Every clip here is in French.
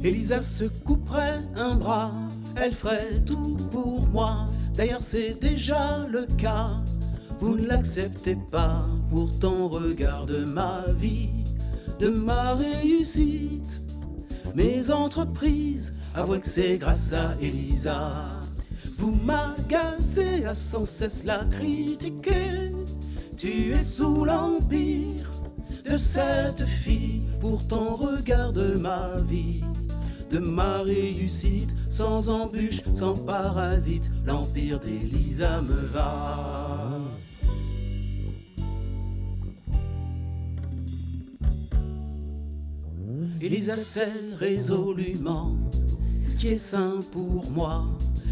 Elisa se couperait un bras, elle ferait tout pour moi. D'ailleurs c'est déjà le cas, vous ne l'acceptez pas. Pourtant regarde ma vie, de ma réussite, mes entreprises, avouez que c'est grâce à Elisa. Vous m'agacez à sans cesse la critiquer, tu es sous l'empire de cette fille. Pourtant regarde ma vie, de ma réussite, sans embûche, sans parasite, l'empire d'Elisa me va. Elisa sait résolument ce qui est sain pour moi,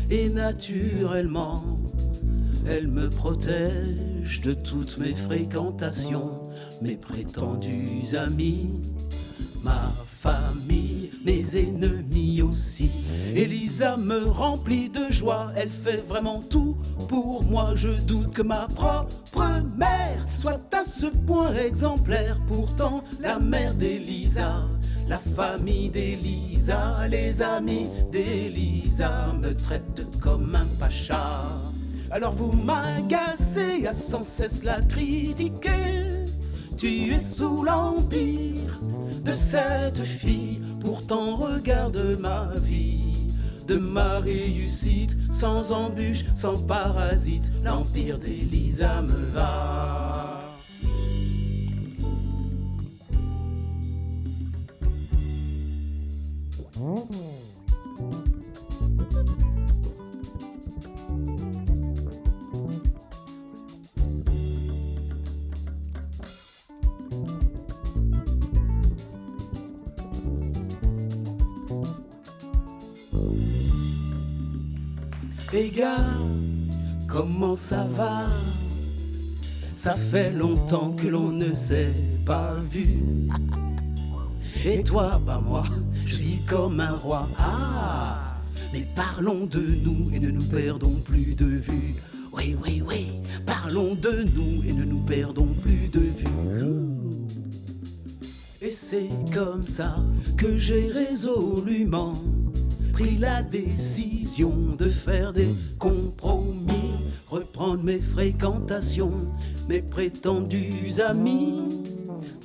et naturellement elle me protège de toutes mes fréquentations, mes prétendus amis, ma famille, mes ennemis aussi. Elisa me remplit de joie, elle fait vraiment tout pour moi. Je doute que ma propre mère soit à ce point exemplaire. Pourtant la mère d'Elisa, la famille d'Elisa, les amis d'Elisa me traitent comme un pacha. Alors vous m'agacez à sans cesse la critiquer, tu es sous l'empire de cette fille. Pourtant regarde ma vie, de ma réussite, sans embûche, sans parasite, l'empire d'Elisa me va. Les gars, comment ça va? Ça fait longtemps que l'on ne s'est pas vu. Et toi, bah moi, je vis comme un roi. Ah, mais parlons de nous et ne nous perdons plus de vue. Oui, oui, oui, parlons de nous et ne nous perdons plus de vue. Et c'est comme ça que j'ai résolument pris la décision de faire des compromis, reprendre mes fréquentations, mes prétendus amis,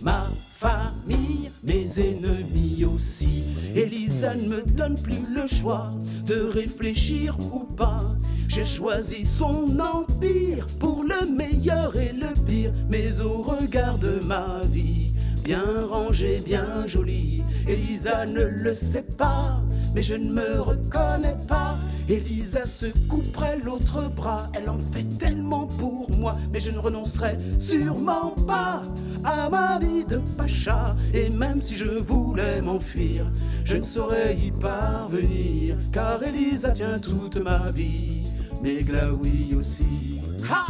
ma famille, mes ennemis aussi. Elisa ne me donne plus le choix de réfléchir ou pas. J'ai choisi son empire pour le meilleur et le pire. Mais au regard de ma vie, bien rangée, bien jolie, Elisa ne le sait pas, mais je ne me reconnais pas. Elisa se couperait l'autre bras, elle en fait tellement pour moi, mais je ne renoncerai sûrement pas à ma vie de pacha. Et même si je voulais m'enfuir, je ne saurais y parvenir, car Elisa tient toute ma vie, mais Glaoui aussi. Ha!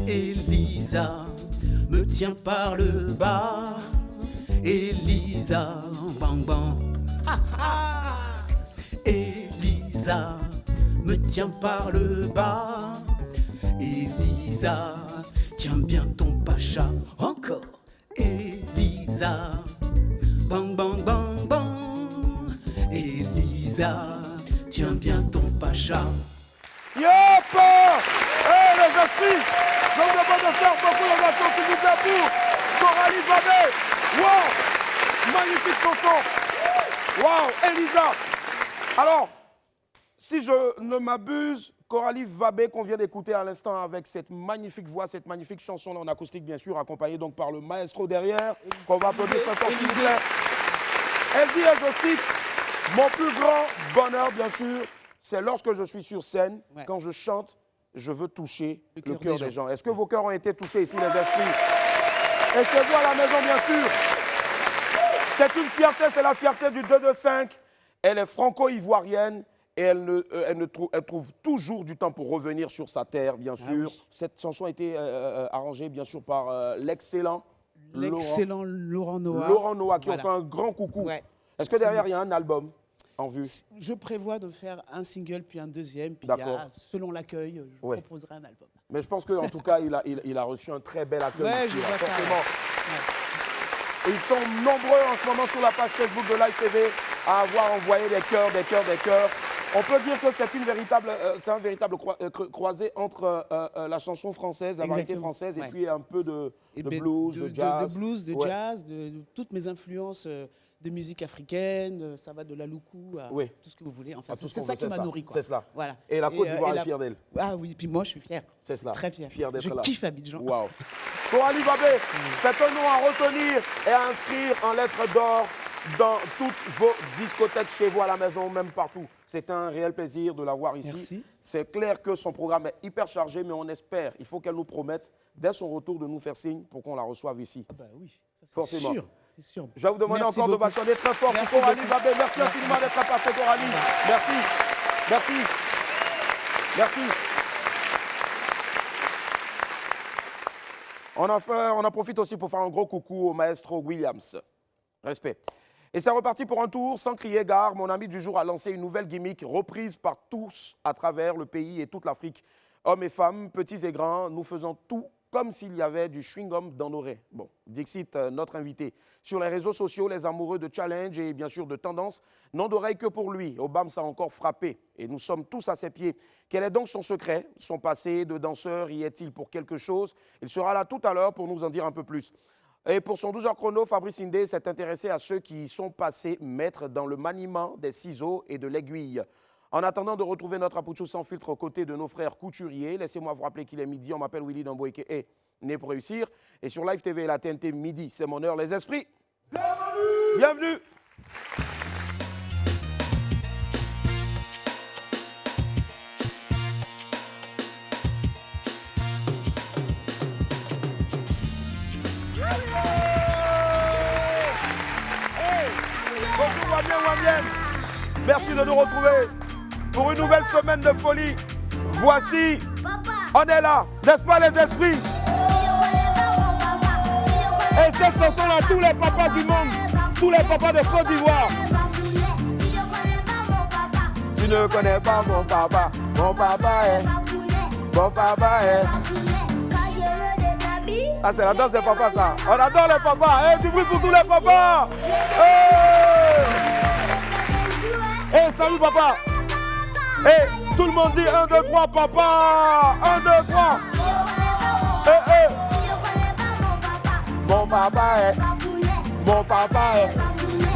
Elisa me tient par le bas, Elisa, bang bang. Ha ha! Elisa me tient par le bas, Elisa, tiens bien ton pacha. Encore Elisa, bang bang bang bang. Elisa, tiens bien ton pacha. Yop! Hey les amis, je vous demande de faire beaucoup d'attention s'il vous plaît pour Coralie Vabé. Wow! Magnifique chanson. Wow! Elisa. Alors, si je ne m'abuse, Coralie Vabé qu'on vient d'écouter à l'instant avec cette magnifique voix, cette magnifique chanson en acoustique bien sûr, accompagnée donc par le maestro derrière, qu'on va applaudir très fort s'il vous plaît. Elle dit, je cite, mon plus grand bonheur bien sûr, c'est lorsque je suis sur scène, quand je chante, je veux toucher le cœur des gens. Est-ce que vos cœurs ont été touchés ici, les esprits? Est-ce que vous à la maison bien sûr? C'est une fierté, c'est la fierté du 2-2-5. Elle est franco-ivoirienne et elle trouve toujours du temps pour revenir sur sa terre, bien sûr. Oui. Cette chanson a été arrangée, bien sûr, par l'excellent Laurent Noah. Laurent Noah, qui ont fait un grand coucou. Ouais. Est-ce que derrière, il y a un album en vue? Je prévois de faire un single, puis un deuxième, puis selon l'accueil, je proposerai un album. Mais je pense qu'en tout cas, il a reçu un très bel accueil. Ouais, ici, je vois forcément. Et ils sont nombreux en ce moment sur la page Facebook de Live TV à avoir envoyé des cœurs, des cœurs, des cœurs. On peut dire que c'est un véritable croisé entre la chanson française, la variété française, et puis un peu de blues, de jazz. De blues, de jazz, de toutes mes influences de musique africaine, ça va de la loukou à tout ce que vous voulez. Enfin, c'est ça qui m'a nourri. C'est cela. Voilà. Et la Côte d'Ivoire est fière d'elle. Ah oui, puis moi je suis fier. C'est cela. Très fier. Fier d'être là. Je kiffe Abidjan. Waouh. Coralie Babé, c'est un nom à retenir et à inscrire en lettres d'or dans toutes vos discothèques, chez vous, à la maison, même partout. C'est un réel plaisir de la voir ici. Merci. C'est clair que son programme est hyper chargé, mais on espère, il faut qu'elle nous promette, dès son retour, de nous faire signe pour qu'on la reçoive ici. Ah bah oui, forcément. C'est sûr. Je vais vous demander encore de vacanner très fort pour Coralie Babé. Merci infiniment d'être passé, Coralie. Merci. Merci. Merci. On en profite aussi pour faire un gros coucou au maestro Williams. Respect. Et c'est reparti pour un tour sans crier gare. Mon ami du jour a lancé une nouvelle gimmick reprise par tous à travers le pays et toute l'Afrique. Hommes et femmes, petits et grands, nous faisons tout comme s'il y avait du chewing-gum dans nos raies. Bon, Dixit, notre invité. Sur les réseaux sociaux, les amoureux de challenge et bien sûr de tendance n'ont d'oreille que pour lui. Obama s'est encore frappé et nous sommes tous à ses pieds. Quel est donc son secret? Son passé de danseur y est-il pour quelque chose? Il sera là tout à l'heure pour nous en dire un peu plus. Et pour son 12h chrono, Fabrice Indé s'est intéressé à ceux qui y sont passés maîtres dans le maniement des ciseaux et de l'aiguille. En attendant de retrouver notre Apouchou sans filtre aux côtés de nos frères couturiers, laissez-moi vous rappeler qu'il est midi. On m'appelle Willy Damboeke et né pour réussir. Et sur Live TV et la TNT midi, c'est mon heure, les esprits. Bienvenue. Bonjour Wamien. Merci de nous retrouver pour une nouvelle semaine de folie. Voici, on est là, n'est-ce pas les esprits? Et cette chanson-là, tous les papas du monde, tous les papas de Côte d'Ivoire. Tu ne connais pas mon papa est, mon papa est. Ah, c'est la danse des papas, ça. On adore les papas. Du bruit pour tous les papas. Salut, papa. Tout le monde dit 1, 2, 3, papa. 1, 2, 3. Mon papa est. Mon papa est.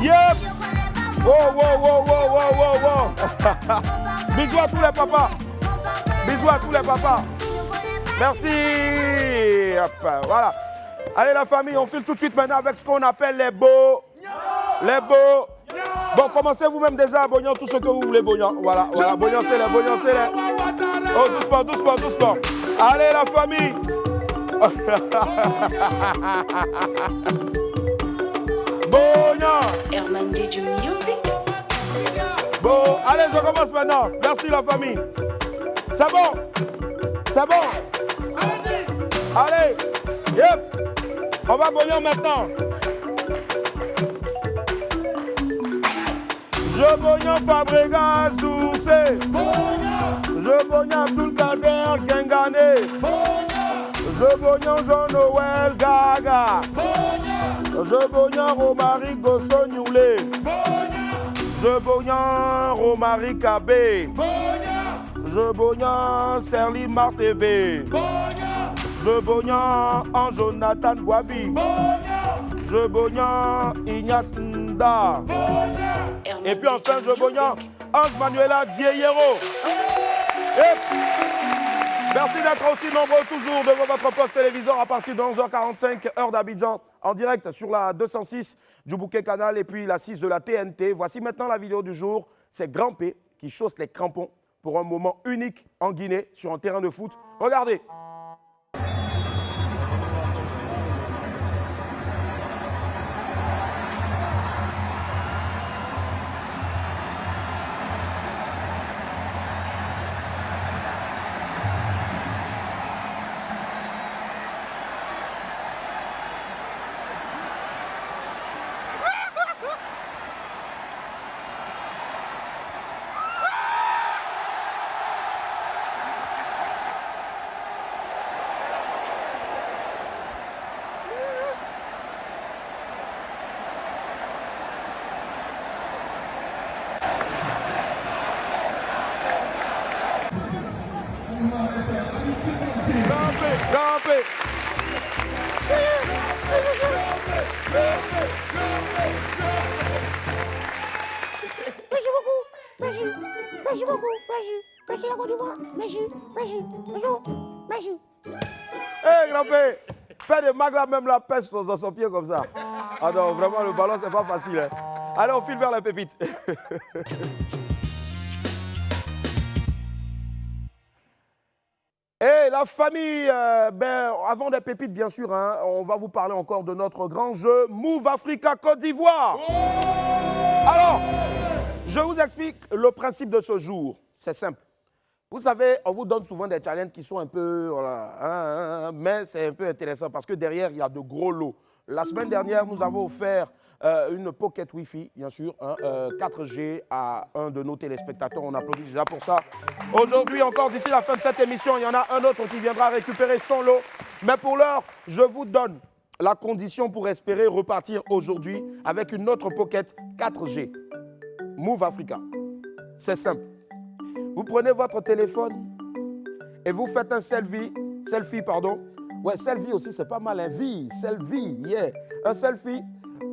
Yep. Wow. Bisous à tous les papas. Bisous à tous les papas. Merci. Hop, voilà. Allez la famille, on file tout de suite maintenant avec ce qu'on appelle les beaux. Les beaux. Bon, commencez vous-même déjà à bogner tout ce que vous voulez bogner. Voilà, bognancez-les. Oh, doucement. Allez la famille. Bogna. Herman DJ Music. Bon, allez, je commence maintenant. Merci la famille. C'est bon. Allez, yep. On va bogner maintenant. Je bogna Fabregas Doucet. Je bogna Abdul-Kader Gengane. Je bogna Jean-Noël Gaga. Je bogna Romaric Gossonioulé. Je bogna Romaric Kabé. Je bogna Sterling Martébé. Je bogna en Jonathan Gwabi. Je bogna Ignace Nda. Et puis enfin, je bogna Ange Manuela Dieyero. Merci d'être aussi nombreux toujours devant votre poste téléviseur à partir de 11h45, heure d'Abidjan, en direct sur la 206 du Bouquet Canal et puis la 6 de la TNT. Voici maintenant la vidéo du jour. C'est Grand P qui chausse les crampons pour un moment unique en Guinée sur un terrain de foot. Regardez. Grand-père. Merci beaucoup. Merci. Merci beaucoup. Merci. Merci la Côte d'Ivoire. Merci. Merci. Bonjour. Merci. Hé, grand-père, fais des mags là, même la peste dans son pied comme ça. Ah non, vraiment, le ballon, c'est pas facile. Hein. Allez, on file vers la pépite. Et la famille, avant des pépites, bien sûr, hein, on va vous parler encore de notre grand jeu Move Africa Côte d'Ivoire. Alors, je vous explique le principe de ce jour. C'est simple. Vous savez, on vous donne souvent des challenges qui sont un peu... Voilà, mais c'est un peu intéressant parce que derrière, il y a de gros lots. La semaine dernière, nous avons offert une pocket Wi-Fi, bien sûr, 4G à un de nos téléspectateurs. On applaudit déjà pour ça. Aujourd'hui, encore d'ici la fin de cette émission, il y en a un autre qui viendra récupérer son lot. Mais pour l'heure, je vous donne la condition pour espérer repartir aujourd'hui avec une autre pocket 4G. Move Africa. C'est simple. Vous prenez votre téléphone et vous faites un selfie. Ouais, selfie aussi, c'est pas mal. Selfie, yeah. Un selfie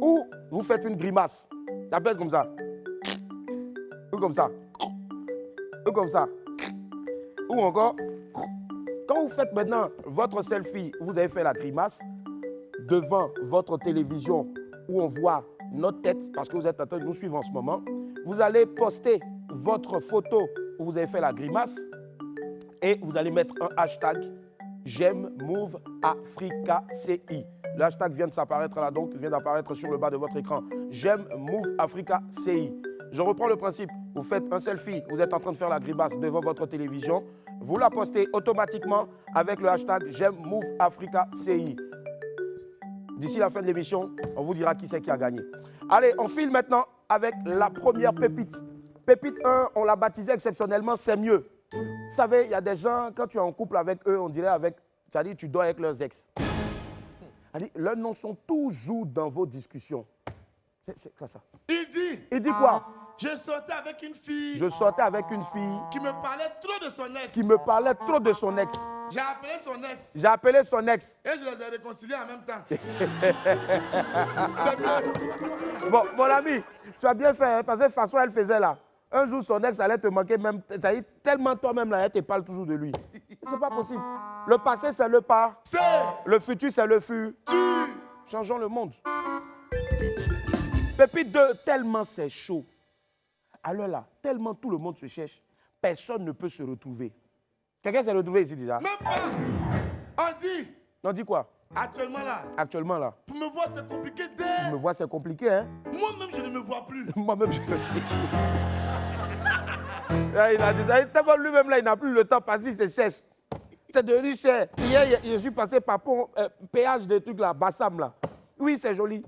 où vous faites une grimace. T'appelles comme ça. Ou comme ça. Ou comme ça. Ou encore. Quand vous faites maintenant votre selfie, vous avez fait la grimace devant votre télévision où on voit notre tête, parce que vous êtes en train de nous suivre en ce moment. Vous allez poster votre photo où vous avez fait la grimace et vous allez mettre un hashtag J'aime Move Africa CI. Le hashtag vient d'apparaître là, donc vient d'apparaître sur le bas de votre écran. J'aime Move Africa CI. Je reprends le principe. Vous faites un selfie, vous êtes en train de faire la grimace devant votre télévision. Vous la postez automatiquement avec le hashtag J'aime Move Africa CI. D'ici la fin de l'émission, on vous dira qui c'est qui a gagné. Allez, on file maintenant avec la première pépite. Pépite 1, on l'a baptisée exceptionnellement, c'est mieux. Vous savez, il y a des gens, quand tu es en couple avec eux, on dirait avec, c'est-à-dire tu dors avec leurs ex. Leurs noms sont toujours dans vos discussions. C'est quoi ça? Il dit quoi? Je sortais avec une fille. Je sortais avec une fille. Qui me parlait trop de son ex. Qui me parlait trop de son ex. J'ai appelé son ex. J'ai appelé son ex. Et je les ai réconciliés en même temps. Bon, mon ami, tu as bien fait, hein, parce que de toute façon, elle faisait là. Un jour, son ex allait te manquer même, tellement toi-même là, elle te parle toujours de lui. C'est pas possible. Le passé, c'est le pas. Le futur, c'est le futur. Changeons le monde. Pépite 2, tellement c'est chaud. Alors là, tellement tout le monde se cherche, personne ne peut se retrouver. Quelqu'un s'est retrouvé ici déjà? Même pas. On dit. On dit quoi? Actuellement là. Actuellement là. Pour me voir, c'est compliqué. Pour me voir, c'est compliqué, hein? Moi-même, je ne me vois plus. Moi-même, je... Il a dit, tellement lui-même là, il n'a plus le temps parce qu'il se cherche. C'est devenu cher. Hier, je suis passé par péage des trucs là, Bassam là. Oui, c'est joli.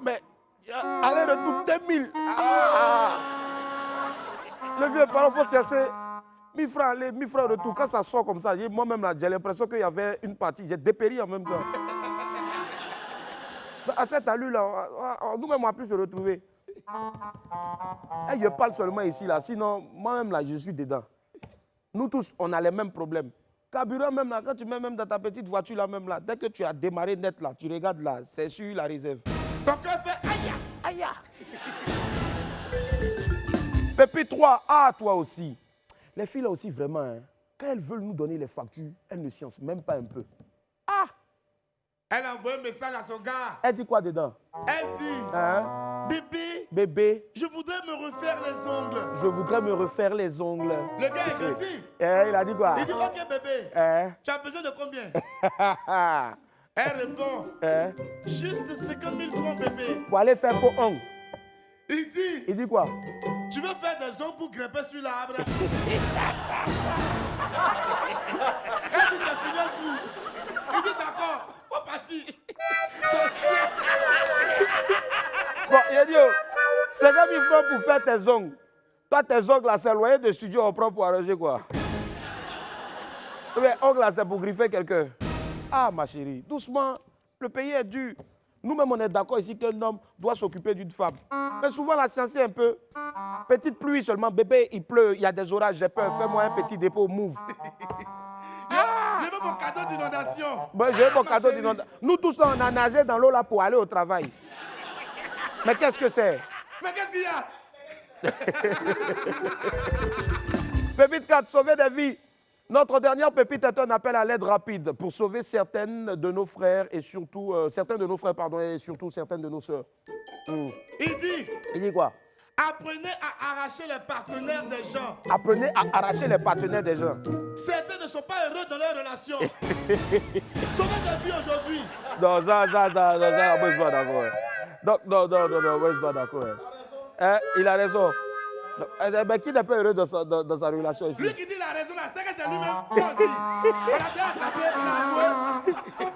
Mais, allez, retour 2000. Le vieux parent, il faut chercher 1000 francs aller, 1000 francs retour. Quand ça sort comme ça, moi-même là, j'ai l'impression qu'il y avait une partie. J'ai dépéri en même temps. À cet allure là, nous-mêmes, on a pu se retrouver. Et je parle seulement ici là, sinon, moi-même là, je suis dedans. Nous tous, on a les mêmes problèmes. Carburant même là, quand tu mets même dans ta petite voiture là même là, dès que tu as démarré net là, tu regardes là, c'est sur la réserve. Ton cœur fait aïe, aïe. Pépi 3, toi aussi. Les filles là aussi vraiment, hein, quand elles veulent nous donner les factures, elles ne sciencent même pas un peu. Elle a envoyé un message à son gars. Elle dit quoi dedans? Elle dit, hein? Bébé, je voudrais me refaire les ongles. Je voudrais me refaire les ongles. Le gars est gentil. Il a dit quoi? Il dit, ok bébé, tu as besoin de combien? Elle répond, juste 50 000 francs bébé. Pour aller faire faux ongles. Il dit quoi? Tu veux faire des ongles pour grimper sur l'arbre? Elle dit, c'est fini avec nous. Il dit, d'accord, faut partir. Bon, il dit, 50 000 francs pour faire tes ongles. Toi, tes ongles là, c'est loyer de studio, on prend pour arranger quoi? Les ongles là, c'est pour griffer quelqu'un. Ah, ma chérie, doucement, le pays est dur. Nous-mêmes, on est d'accord ici qu'un homme doit s'occuper d'une femme. Mais souvent, la science est un peu... Petite pluie seulement, bébé, il pleut, il y a des orages, j'ai peur. Fais-moi un petit dépôt, move. Je veux veux mon cadeau d'inondation. Moi, j'ai mon cadeau d'inondation. Nous tous, là, on a nagé dans l'eau là pour aller au travail. Mais qu'est-ce que c'est? Mais qu'est-ce qu'il y a? Pépite 4, sauver des vies. Notre dernière pépite est un appel à l'aide rapide pour sauver certaines de nos frères et surtout certains de nos frères et surtout certaines de nos sœurs. Il dit quoi? Apprenez à arracher les partenaires des gens. Apprenez à arracher les partenaires des gens. Certains ne sont pas heureux dans leurs relations. Sauvez des vies aujourd'hui. Non, ça, moi je suis pas d'accord. Non, moi je suis pas d'accord. Il a raison. Mais qui n'est pas heureux dans sa relation ici? Lui qui dit la raison là, c'est que c'est lui-même. Moi aussi. On a bien attrapé, il a avoué.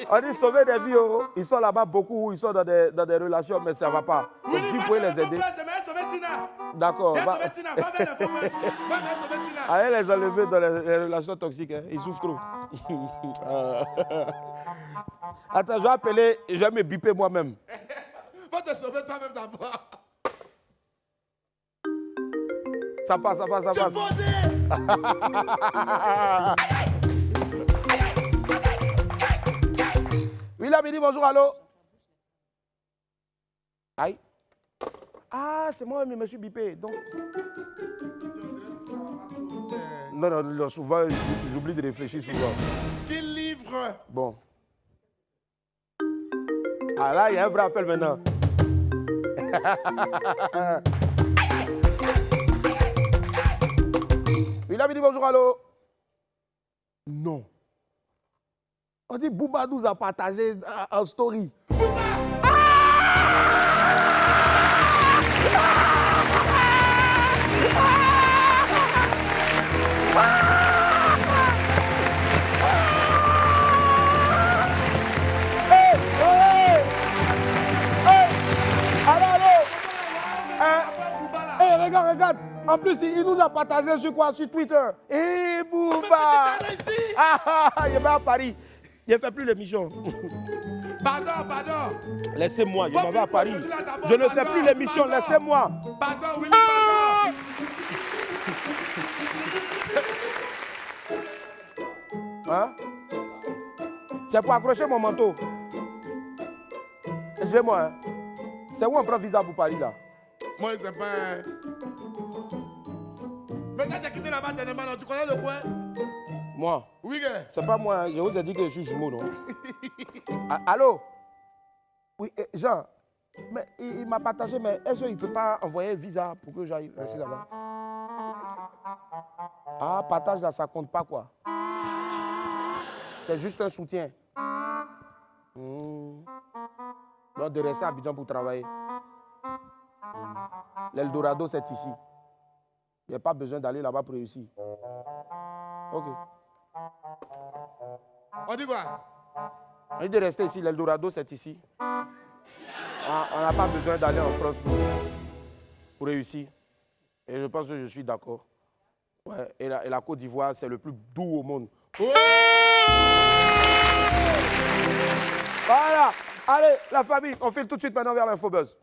On dit sauver des vies. Oh. Ils sont là-bas beaucoup, ils sont dans des relations, mais ça ne va pas. Oui, donc si vous pouvez les aider. D'accord. Allez les enlever dans les relations toxiques. Hein. Ils souffrent trop. Attends, je vais me biper moi-même. Faut te sauver toi-même d'abord. Ça passe. Tu fondé. William, il dit bonjour, allô. Aïe. Ah, c'est moi, mais je me suis bipé. Donc... Non, souvent, j'oublie de réfléchir souvent. Quel livre? Bon. Ah là, il y a un vrai appel maintenant. William, il dit bonjour, allô. Non. On dit Bouba nous a partagé un story. Regarde. En plus, il nous a partagé sur quoi? Sur Twitter. Eh, Bouba! Il est à Paris. Il ne fait plus l'émission. Pardon. Laissez-moi, je m'en vais à Paris. Je ne fais plus l'émission, laissez-moi. Pardon, Willy, pardon. Hein? C'est pour accrocher mon manteau. Excusez-moi, hein? C'est où on prend visa pour Paris, là? Moi, c'est pas... Mais quand tu as quitté là-bas, tu connais le coin? Moi? Oui, gars. C'est pas moi, hein. Je vous ai dit que je suis jumeau, non? Allô? Oui, Jean, mais il m'a partagé, mais est-ce qu'il ne peut pas envoyer visa pour que j'aille rester là-bas? Ah, partage là, ça compte pas, quoi. C'est juste un soutien. Donc, de rester à Abidjan pour travailler. L'Eldorado, c'est ici. Il n'y a pas besoin d'aller là-bas pour réussir. OK. On dit quoi? On dit de rester ici. L'Eldorado, c'est ici. On n'a pas besoin d'aller en France pour réussir. Et je pense que je suis d'accord. Ouais. Et la Côte d'Ivoire, c'est le plus doux au monde. Ouais. Voilà. Allez, la famille, on file tout de suite maintenant vers l'Infobuzz.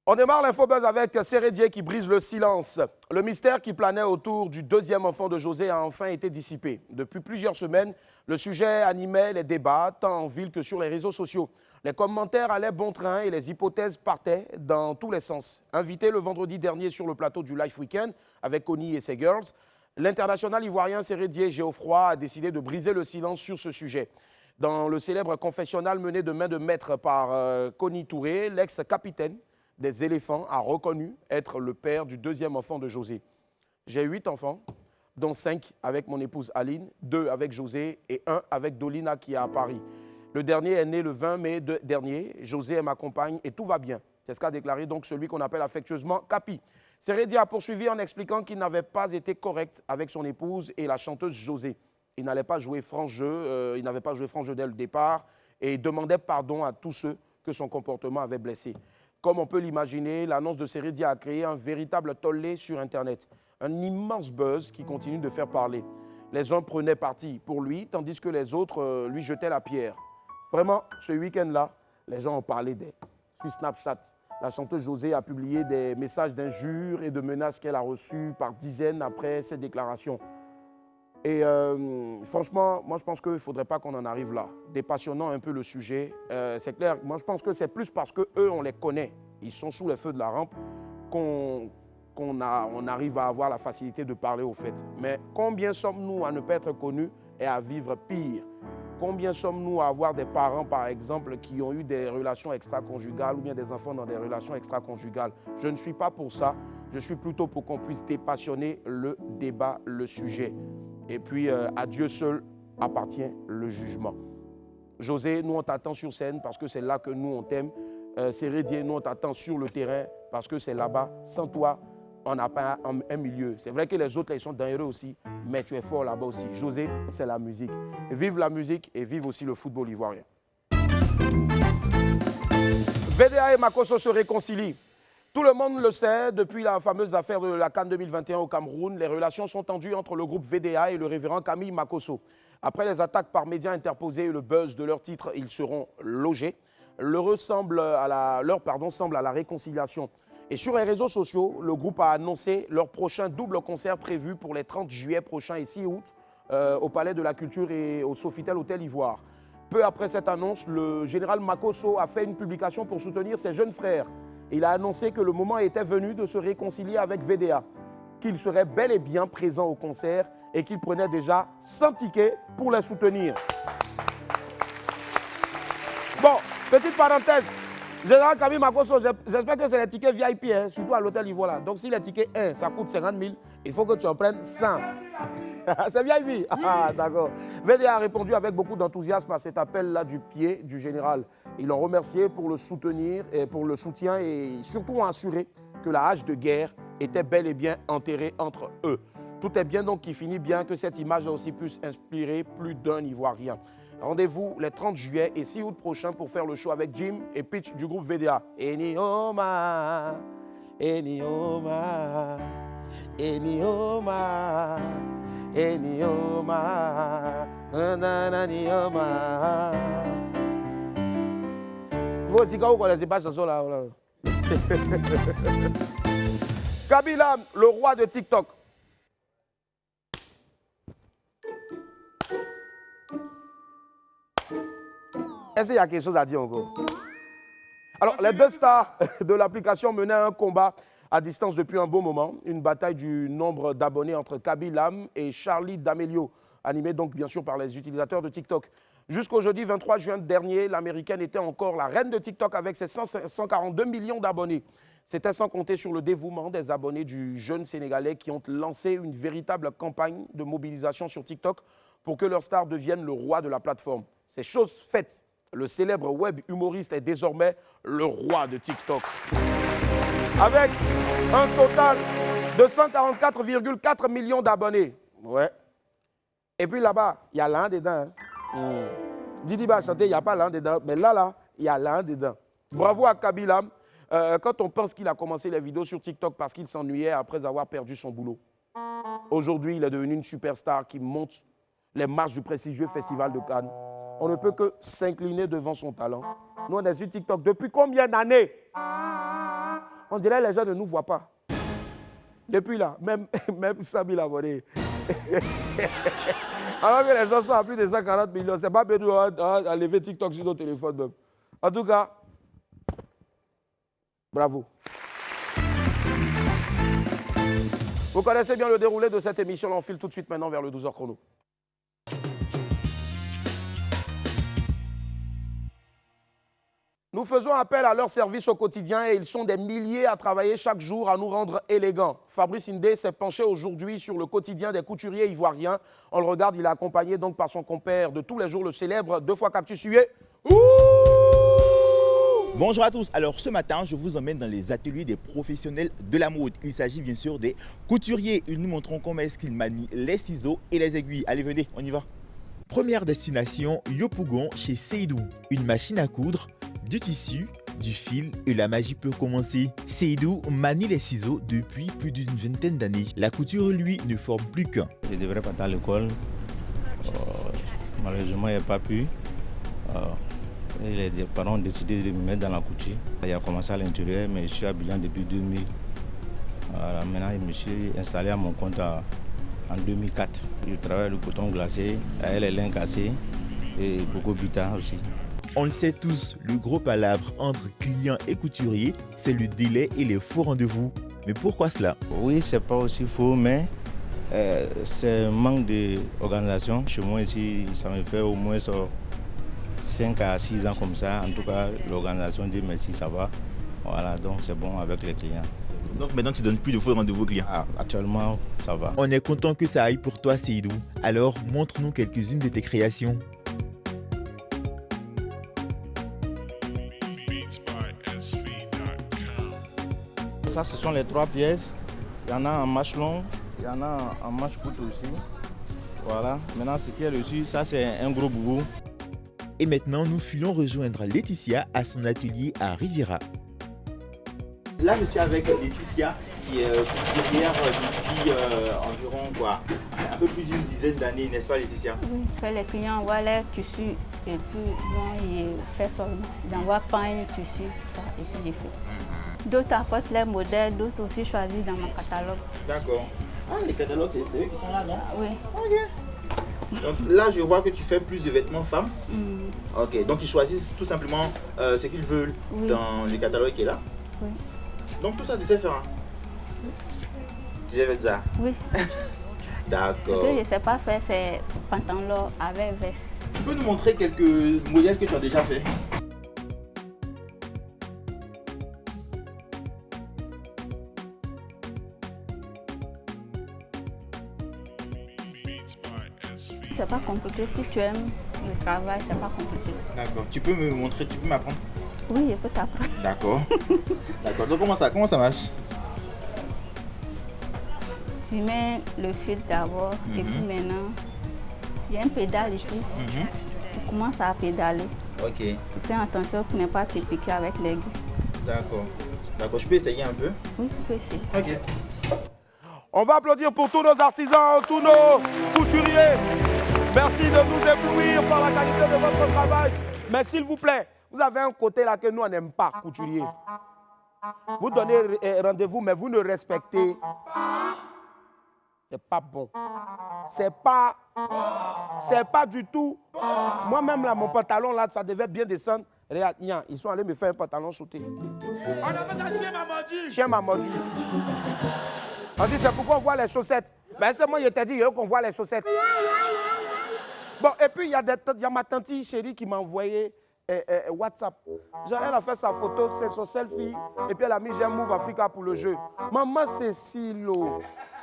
On démarre l'Infobuzz avec Sérédier qui brise le silence. Le mystère qui planait autour du deuxième enfant de José a enfin été dissipé. Depuis plusieurs semaines, le sujet animait les débats, tant en ville que sur les réseaux sociaux. Les commentaires allaient bon train et les hypothèses partaient dans tous les sens. Invité le vendredi dernier sur le plateau du Life Weekend avec Connie et ses girls, l'international ivoirien Sérédier Géoffroy a décidé de briser le silence sur ce sujet. Dans le célèbre confessionnal mené de main de maître par Connie Touré, l'ex-capitaine des éléphants a reconnu être le père du deuxième enfant de José. J'ai 8 enfants, dont 5 avec mon épouse Aline, 2 avec José et 1 avec Dolina qui est à Paris. Le dernier est né le 20 mai dernier. José est ma compagne et tout va bien. C'est ce qu'a déclaré donc celui qu'on appelle affectueusement Capi. Sérédier a poursuivi en expliquant qu'il n'avait pas été correct avec son épouse et la chanteuse José. Il n'allait pas jouer franc jeu, il n'avait pas joué franc jeu dès le départ et il demandait pardon à tous ceux que son comportement avait blessés. Comme on peut l'imaginer, l'annonce de Sérédier a créé un véritable tollé sur Internet. Un immense buzz qui continue de faire parler. Les uns prenaient parti pour lui, tandis que les autres lui jetaient la pierre. Vraiment, ce week-end-là, les gens ont parlé sur Snapchat, La chanteuse José a publié des messages d'injures et de menaces qu'elle a reçus par dizaines après cette déclaration. Et franchement, moi je pense qu'il ne faudrait pas qu'on en arrive là. Dépassionnant un peu le sujet, c'est clair. Moi je pense que c'est plus parce qu'eux, on les connaît. Ils sont sous les feux de la rampe qu'on arrive à avoir la facilité de parler au fait. Mais combien sommes-nous à ne pas être connus et à vivre pire? Combien sommes-nous à avoir des parents, par exemple, qui ont eu des relations extra-conjugales ou bien des enfants dans des relations extra-conjugales? Je ne suis pas pour ça. Je suis plutôt pour qu'on puisse dépassionner le débat, le sujet. Et puis, à Dieu seul appartient le jugement. José, nous, on t'attend sur scène parce que c'est là que nous, on t'aime. Sérédier, nous, on t'attend sur le terrain parce que c'est là-bas. Sans toi, on n'a pas un milieu. C'est vrai que les autres, là, ils sont dangereux aussi, mais tu es fort là-bas aussi. José, c'est la musique. Vive la musique et vive aussi le football ivoirien. VDA et Makosso se réconcilient. Tout le monde le sait, depuis la fameuse affaire de la CAN 2021 au Cameroun, les relations sont tendues entre le groupe VDA et le révérend Camille Makosso. Après les attaques par médias interposés et le buzz de leur titre, ils seront logés. L'heureux semble à la réconciliation. Et sur les réseaux sociaux, le groupe a annoncé leur prochain double concert prévu pour les 30 juillet prochain et 6 août au Palais de la Culture et au Sofitel Hôtel Ivoire. Peu après cette annonce, le général Makosso a fait une publication pour soutenir ses jeunes frères. Il a annoncé que le moment était venu de se réconcilier avec VDA, qu'il serait bel et bien présent au concert et qu'il prenait déjà 100 tickets pour les soutenir. Bon, petite parenthèse. Général Camille Makosso, j'espère que c'est les tickets VIP, hein, surtout à l'hôtel Ivoire. Là. Donc si les tickets 1, ça coûte 50 000, il faut que tu en prennes 100. C'est VIP. Ah, d'accord. VDA a répondu avec beaucoup d'enthousiasme à cet appel-là du pied du général. Ils l'ont remercié pour le soutenir et pour le soutien et surtout ont assuré que la hache de guerre était bel et bien enterrée entre eux. Tout est bien donc qui finit bien, que cette image a aussi pu inspirer plus d'un Ivoirien. Rendez-vous les 30 juillet et 6 août prochains pour faire le show avec Jim et Pitch du groupe VDA. Enioma, Enioma, Enioma, Enioma, Enioma. Vous aussi, quand vous ne connaissez pas cette chanson-là. Kabila, le roi de TikTok. Est-ce qu'il y a quelque chose à dire encore? Alors, les deux stars de l'application menaient un combat à distance depuis un bon moment. Une bataille du nombre d'abonnés entre Kabila et Charli D'Amelio, animée donc bien sûr par les utilisateurs de TikTok. Jusqu'au jeudi 23 juin dernier, l'américaine était encore la reine de TikTok avec ses 142 millions d'abonnés. C'était sans compter sur le dévouement des abonnés du jeune Sénégalais qui ont lancé une véritable campagne de mobilisation sur TikTok pour que leur star devienne le roi de la plateforme. C'est chose faite. Le célèbre web humoriste est désormais le roi de TikTok. Avec un total de 144,4 millions d'abonnés. Ouais. Et puis là-bas, il y a l'un dedans. Hein. Didi va chanter, il n'y a pas l'un dedans. Mais là, il y a l'un dedans. Bravo à Kabila. Quand on pense qu'il a commencé les vidéos sur TikTok parce qu'il s'ennuyait après avoir perdu son boulot. Aujourd'hui, il est devenu une superstar qui monte les marches du prestigieux Festival de Cannes. On ne peut que s'incliner devant son talent. Nous, on est sur TikTok depuis combien d'années? On dirait que les gens ne nous voient pas. Depuis là, même 100 000 abonnés. Alors que les gens sont à plus de 140 millions. C'est pas perdu à lever TikTok sur nos téléphones même. En tout cas, bravo. Vous connaissez bien le déroulé de cette émission. On file tout de suite maintenant vers le 12h chrono. Nous faisons appel à leur service au quotidien et ils sont des milliers à travailler chaque jour à nous rendre élégants. Fabrice Indé s'est penché aujourd'hui sur le quotidien des couturiers ivoiriens. On le regarde, il est accompagné donc par son compère de tous les jours, le célèbre 2 fois Cactus Hué. Bonjour à tous. Alors ce matin, je vous emmène dans les ateliers des professionnels de la mode. Il s'agit bien sûr des couturiers. Ils nous montreront comment est-ce qu'ils manient les ciseaux et les aiguilles. Allez, venez, on y va. Première destination, Yopougon chez Seydou. Une machine à coudre, du tissu, du fil et la magie peut commencer. Seydou manie les ciseaux depuis plus d'une vingtaine d'années. La couture, lui, ne forme plus qu'un. Je devrais partir à l'école. Malheureusement, il n'y a pas pu. Et les parents ont décidé de me mettre dans la couture. Il a commencé à l'intérieur, mais je suis habillant depuis 2000. Voilà, maintenant, je me suis installé à mon compte en 2004. Je travaille le coton glacé, les lins cassés et beaucoup bita aussi. On le sait tous, le gros palabre entre clients et couturiers, c'est le délai et les faux rendez-vous. Mais pourquoi cela? Oui, c'est pas aussi faux, mais c'est un manque d'organisation. Chez moi ici, ça me fait au moins 5 à 6 ans comme ça. En tout cas, l'organisation dit merci, ça va. Voilà, donc c'est bon avec les clients. Donc maintenant, tu donnes plus de faux rendez-vous aux clients? Actuellement, ça va. On est content que ça aille pour toi, Seydou. Alors, montre-nous quelques-unes de tes créations. Ça, ce sont les 3 pièces. Il y en a en manche longue, il y en a en manche courte aussi. Voilà. Maintenant, ce qui est dessus, ça, c'est un gros boubou. Et maintenant, nous filons rejoindre Laetitia à son atelier à Riviera. Là, je suis avec Laetitia, qui est couturière depuis environ un peu plus d'une dizaine d'années, n'est-ce pas, Laetitia? Oui, les clients envoient les tissus et puis moi, je fais seulement. J'envoie pain, tissu, tout ça, et puis je fais. D'autres apportent les modèles, d'autres aussi choisissent dans mon catalogue. D'accord. Ah, les catalogues, c'est eux qui sont là, non? Oui. Ok. Donc là, je vois que tu fais plus de vêtements femmes. Ok, donc ils choisissent tout simplement ce qu'ils veulent dans le catalogue qui est là. Oui. Donc tout ça, tu sais faire, hein? Tu sais faire ça? Oui. D'accord. Ce que je ne sais pas faire, c'est pantalon avec veste. Tu peux nous montrer quelques modèles que tu as déjà fait? C'est pas compliqué. Si tu aimes le travail, c'est pas compliqué. D'accord. Tu peux me montrer, tu peux m'apprendre? Oui, je peux t'apprendre. D'accord. D'accord. Donc comment ça marche? Tu mets le fil d'abord et puis maintenant, il y a un pédale ici. Tu commences à pédaler. Ok. Tu fais attention pour ne pas te piquer avec l'aiguille. D'accord. D'accord. Je peux essayer un peu? Oui, tu peux essayer. Ok. On va applaudir pour tous nos artisans, tous nos couturiers. Merci de nous éblouir par la qualité de votre travail. Mais s'il vous plaît, vous avez un côté là que nous on n'aime pas, couturier. Vous donnez rendez-vous, mais vous ne respectez. C'est pas bon. C'est pas du tout. Moi-même là, mon pantalon là, ça devait bien descendre. Regarde, ils sont allés me faire un pantalon sauté. On appelle ça chien m'a mordu. Chien m'a mordu. On dit c'est pourquoi on voit les chaussettes. Ben c'est moi, je t'ai dit qu'on voit les chaussettes. Bon, et puis il y a ma tante chérie qui m'a envoyé WhatsApp. Genre, elle a fait sa photo, c'est son selfie, et puis elle a mis J'aime Move Africa pour le jeu. Maman Cécile,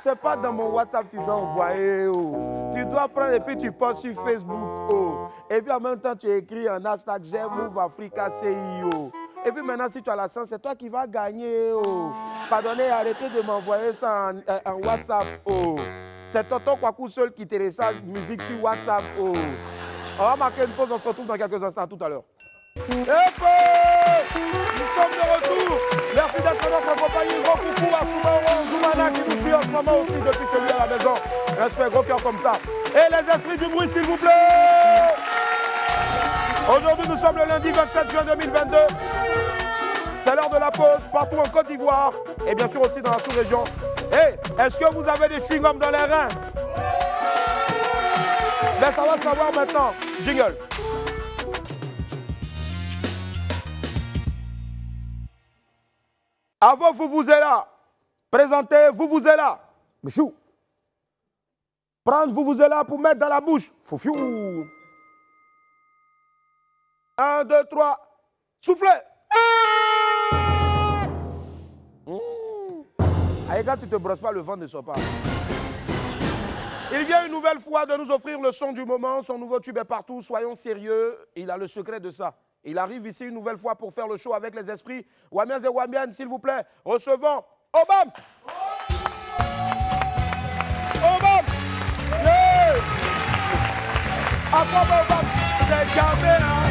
c'est pas dans mon WhatsApp que tu dois envoyer. Oh. Tu dois prendre et puis tu postes sur Facebook. Oh. Et puis en même temps, tu écris un hashtag J'aime Move Africa CIO. Et puis maintenant, si tu as la chance, c'est toi qui vas gagner. Oh. Pardonnez, arrêtez de m'envoyer ça en WhatsApp. Oh. C'est Tonton Kwaku seul qui télécharge musique sur WhatsApp. Oh. On va marquer une pause, on se retrouve dans quelques instants, tout à l'heure. Nous sommes de retour. Merci d'être dans notre compagnie. Gros coucou à Soumaro Zoumana qui nous suit en ce moment aussi depuis chez lui à la maison. Respect, gros cœur comme ça. Et les esprits du bruit, s'il vous plaît. Aujourd'hui, nous sommes le lundi 27 juin 2022. C'est l'heure de la pause partout en Côte d'Ivoire et bien sûr aussi dans la sous-région. Hey, est-ce que vous avez des chewing-gums dans les reins? Ben, ça va se savoir maintenant. Jingle. Avant, vous êtes là. Présentez, vous êtes là. Michou. Prendre, vous êtes là pour mettre dans la bouche. Foufiou. 1, 2, 3. Soufflez. Allez, quand tu ne te brosses pas, le vent ne sort pas. Il vient une nouvelle fois de nous offrir le son du moment. Son nouveau tube est partout. Soyons sérieux. Il a le secret de ça. Il arrive ici une nouvelle fois pour faire le show avec les esprits. Wamiens et Wamiennes, s'il vous plaît, recevons Obams. Obams. Yeah. Attends, Obams. C'est gardé, hein.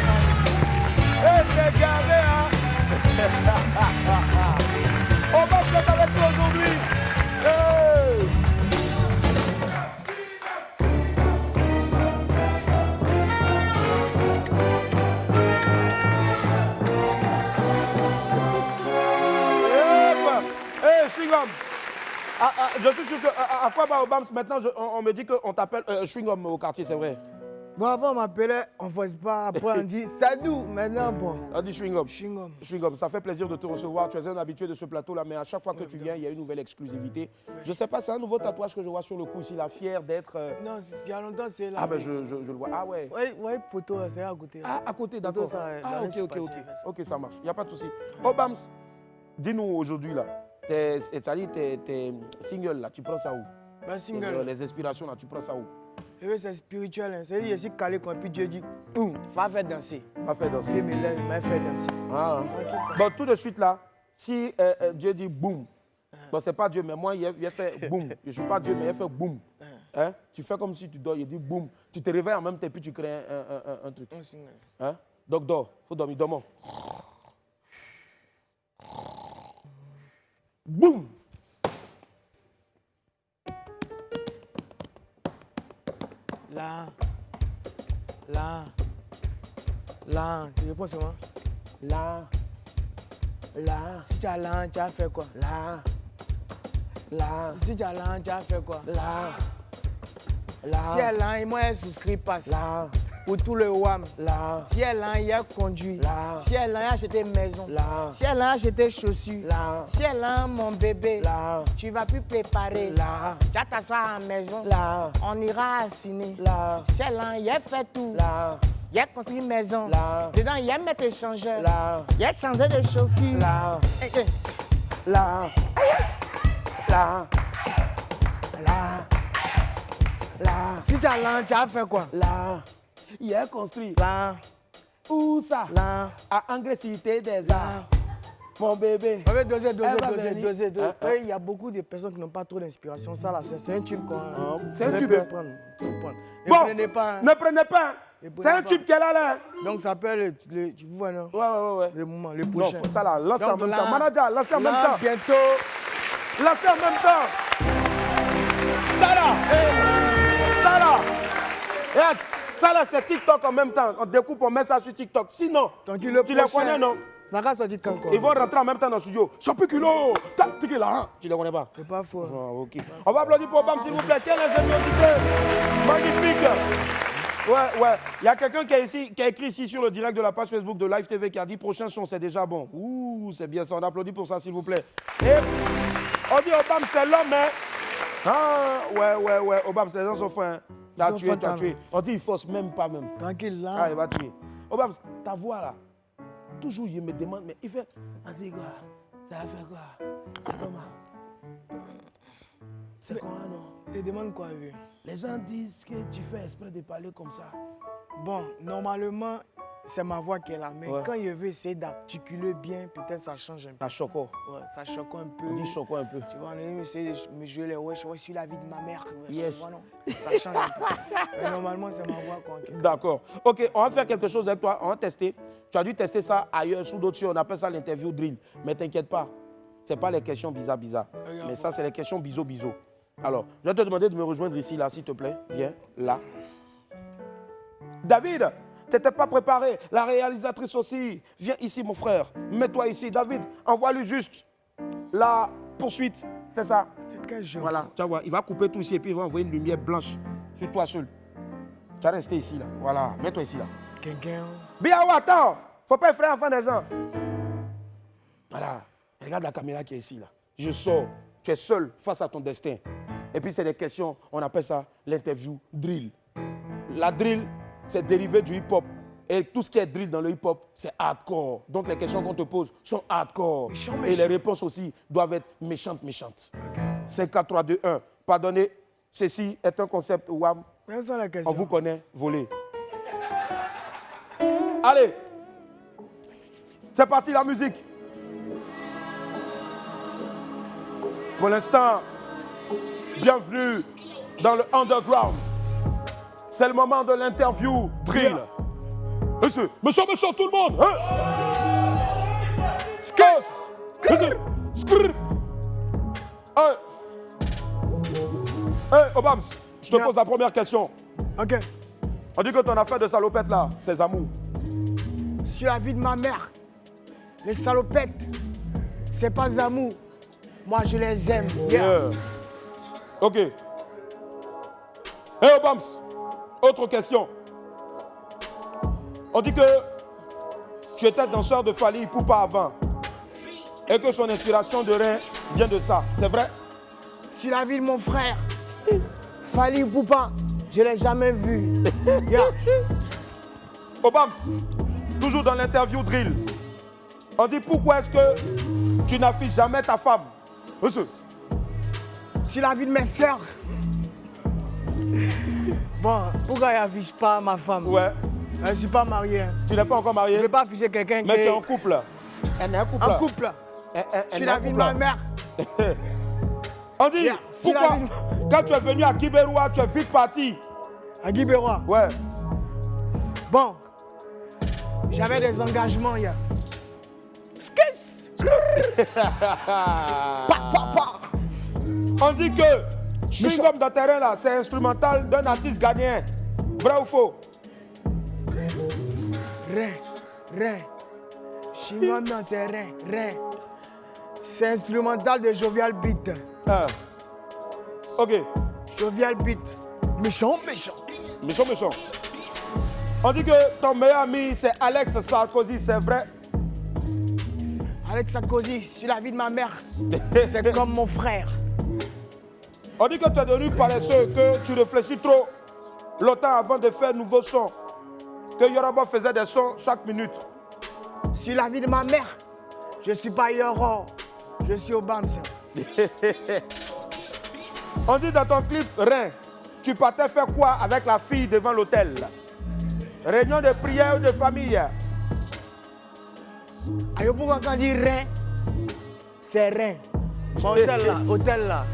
Et c'est gardé, hein. Obams, c'est avec nous aujourd'hui. Hey. je suis sûr que à quoi va Obams maintenant on me dit qu'on t'appelle chewing-gum au quartier, c'est vrai. Bon, avant on m'appelait, on faisait pas, après on dit Sadou, maintenant bon. On dit chewing-gum. Chewing-gum. Chewing-gum, ça fait plaisir de te recevoir. Tu es un habitué de ce plateau-là, mais à chaque fois que tu viens, il y a une nouvelle exclusivité. Je sais pas, c'est un nouveau tatouage que je vois sur le cou ici, la fière d'être. Non, il y a longtemps, c'est là. Ah, ben je le vois. Ah, ouais. Oui, photo, c'est à côté. Ah, à côté, d'accord. Ah, ok, ça marche. Il n'y a pas de souci. Obams, dis-nous aujourd'hui, là, tes singles, là, tu prends ça où? Ben, single. Les inspirations, là, tu prends ça où? C'est spirituel, hein. C'est-à-dire, ici, calé, quand puis Dieu dit, boum, va faire danser. Va faire danser. Dieu me lève, il m'a fait danser. Ah. Bon, tout de suite, là, si Dieu dit boum, bon, c'est pas Dieu, mais moi, il fait boum. Je ne suis pas Dieu, mais il fait boum. Hein? Tu fais comme si tu dors, il dit boum. Tu te réveilles en même temps, puis tu crées un truc. Hein? Donc, dors. Il faut dormir, dormons. Boum! Là, tu réponds seulement. Là. Si tu as là, tu as fait quoi? Là. Si tu as là, tu as fait quoi? Là. Si elle a, moi, elle souscrit passe. Là. Pour tout le WAM. Là. Si elle a, il a conduit. Là. Si elle a acheté maison. Là. Si elle a acheté chaussures. Là. Si elle a mon bébé. Là. Tu vas plus préparer. Là. Tu vas t'asseoir à la maison. Là. On ira à ciné. Là. Si elle a, il a fait tout. Là. Il a construit une maison. Là. Dedans, il a mettre échangeur. Là. Il a changé de chaussures. Là. Là. Là. Si tu as là, tu as fait quoi? Là. Il a construit. Là. Où ça? Là. À Engrais Cité des Arts. Mon bébé. On va doser. Il y a beaucoup de personnes qui n'ont pas trop d'inspiration. Ça, là, c'est un tube quoi. C'est un tube. Ne prenez pas. Ne prenez pas. C'est un tube qu'elle a là. Donc, ça s'appelle tu vois, non? Ouais. Le moment, le prochain. Non, ça là, lance en même temps. Manager, lance en même temps. Bientôt. Lance en même temps. Ça là. Regarde, ça là, c'est TikTok en même temps. On découpe, on met ça sur TikTok. Sinon, tu les connais, non? Ils vont rentrer en même temps dans le studio. Chapiculo, tu les connais pas? C'est pas faux. Oh, ok. On va applaudir pour Obams, s'il vous plaît. Quelle ingéniosité. Magnifique. Ouais. Il y a quelqu'un qui a écrit ici sur le direct de la page Facebook de Live TV qui a dit prochain son, c'est déjà bon. Ouh, c'est bien ça. On applaudit pour ça, s'il vous plaît. Et on dit Obams, c'est l'homme, hein? Ah, ouais. Obams, c'est son frère. T'as tué. On dit il force même pas même. Tranquille, là. Ah, il va tuer. Obams, ta voix là, toujours il me demande, mais il fait, on dit quoi? Ça fait quoi? C'est comment? C'est quoi, non? Tu te demandes quoi, vieux? Les gens disent que tu fais exprès de parler comme ça. Bon, normalement, c'est ma voix qui est là. Mais quand je veux essayer d'articuler bien, peut-être ça change un peu. Ça choque. Ouais, ça choque un peu. On dit choque un peu. Tu vois, on essaie de me jouer les wesh sur la vie de ma mère. Yes. Tu vois, non? Ça change un peu. Mais normalement, c'est ma voix qu'on... D'accord. Ok, on va faire quelque chose avec toi. On va tester. Tu as dû tester ça ailleurs, sous d'autres cieux. On appelle ça l'interview drill. Mais t'inquiète pas. Ce n'est pas les questions bizarres. Mais ça, c'est les questions biso. Alors, je vais te demander de me rejoindre ici, là, s'il te plaît. Viens, là. David, tu n'étais pas préparé. La réalisatrice aussi. Viens ici, mon frère. Mets-toi ici. David, envoie-lui juste la poursuite. C'est ça? Voilà, tu vas voir. Il va couper tout ici et puis il va envoyer une lumière blanche sur toi seul. Tu vas rester ici, là. Voilà, mets-toi ici, là. Biaou, attends. Faut pas effrayer enfant des gens. Voilà. Regarde la caméra qui est ici, là. Je sors. Tu es seul face à ton destin. Et puis, c'est des questions, on appelle ça l'interview drill. La drill, c'est dérivé du hip-hop. Et tout ce qui est drill dans le hip-hop, c'est hardcore. Donc, les questions qu'on te pose sont hardcore. Et les réponses aussi doivent être méchantes. 5, 4, 3, 2, 1. Pardonnez, ceci est un concept WAM. On vous connaît, volé. Allez, c'est parti la musique. Pour l'instant, bienvenue dans le underground. C'est le moment de l'interview drill. Monsieur, tout le monde. Hey, Obams, je te pose la première question. Ok. On dit que ton affaire de salopette là, c'est Zamou. Sur la vie de ma mère, les salopettes, c'est pas Zamou. Moi, je les aime. Yeah. Ok. Hé, Obams, autre question. On dit que tu étais danseur de Fally Ipupa avant et que son inspiration de rein vient de ça. C'est vrai? Sur la vie de mon frère, Fally Ipupa, je ne l'ai jamais vu. Yeah. Obams, toujours dans l'interview drill, on dit pourquoi est-ce que tu n'affiches jamais ta femme? Monsieur. Sur la vie de mes soeurs. Bon, pourquoi je n'affiche pas ma femme? Ouais. Je ne suis pas marié. Tu n'es pas encore marié? Je ne peux pas afficher quelqu'un qui Mais tu es en couple. Elle est en couple. En couple. Sur la vie de ma mère. On dit, pourquoi quand tu es venu à Guibérois, tu es vite parti? À Guibérois? Ouais. Bon, j'avais des engagements hier. On dit que Chewing Gum dans terrain là, c'est instrumental d'un artiste ghanéen. Vrai ou faux? Rien. Chewing Gum dans terrain, rien. C'est instrumental de Jovial Beat. Ok. Jovial Beat. Méchant. On dit que ton meilleur ami c'est Alex Sarkozy, c'est vrai? Alex Sarkozy, sur la vie de ma mère, c'est comme mon frère. On dit que tu es devenu paresseux, que tu réfléchis trop longtemps avant de faire de nouveaux sons. Que Yoruba faisait des sons chaque minute. Sur la vie de ma mère, je ne suis pas Yoro, je suis Obams. On dit dans ton clip Rein, tu partais faire quoi avec la fille devant l'hôtel? Réunion de prière ou de famille? Ayo, pourquoi quand on dit Rein, c'est Rein. Hôtel là.